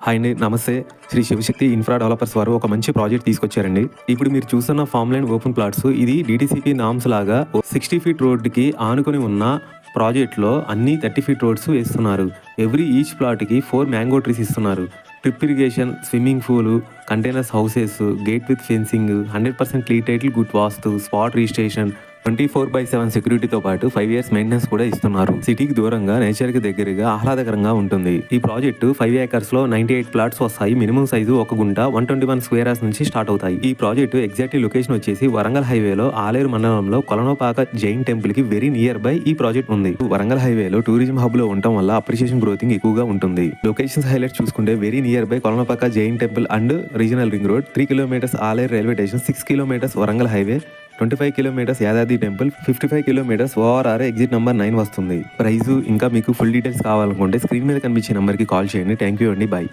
Hi అండి, నమస్తే. Shri Shivashakti infra developers వారు ఒక మంచి ప్రాజెక్ట్ తీసుకొచ్చారండి. ఇప్పుడు మీరు చూస్తున్న ఫామ్ ల్యాండ్ ఓపెన్ ప్లాట్స్ ఇది డీటీసీపీ నామ్స్ లాగా 60 ఫీట్ రోడ్డుకి ఆనుకొని ఉన్న ప్రాజెక్ట్లో అన్ని 30 ఫీట్ రోడ్స్ వేస్తున్నారు. ఈచ్ ప్లాట్కి 4 మ్యాంగో ట్రీస్ ఇస్తున్నారు. Drip irrigation, swimming pool, containers houses, gate with fencing, 100% clean title, good vastu, spot registration, 24/7 సెక్యూరిటీతో పాటు 5 years మెయింటెనెన్స్ కూడా ఇస్తున్నారు. సిటీకి దూరంగా, నేచర్కి దగ్గరగా, ఆహ్లాదకరంగా ఉంటుంది. ఈ ప్రాజెక్టు 5 acres లో 98 ప్లాట్స్ వస్తాయి. మినిమం సైజు 1 గుంట 121 స్క్వేర్ యార్డ్స్ నుంచి స్టార్ట్ అవుతాయి. ఈ ప్రాజెక్టు ఎగ్జాక్ట్ లొకేషన్ వచ్చేసి వరంగల్ హైవేలో ఆలేరు మండలంలో కొలనపాక జైన్ టెంపుల్ కి వెరీ నియర్ బై ఈ ప్రాజెక్ట్ ఉంది. వరంగల్ హైవేలో టూరిజం హబ్ లో ఉండటం వల్ల అప్రిషియేషన్ గ్రోతింగ్ ఎక్కువగా ఉంటుంది. లొకేషన్స్ హైలైట్ చూసుకుంటే very near by Kolanupaka Jain temple and regional ring road, 3 kilometers Aler railway station, 6 kilometers Warangal highway, 25 kilometers Yadadri temple, 55 kilometers ORR exit number 9 వస్తుంది. ప్రైజు ఇంకా మీకు ఫుల్ డీటెయిల్స్ కావాలనుకుంటే స్క్రీన్ మీద కనిపించే నెంబర్కి కాల్ చేయండి. థ్యాంక్ యూ అండి, బాయ్.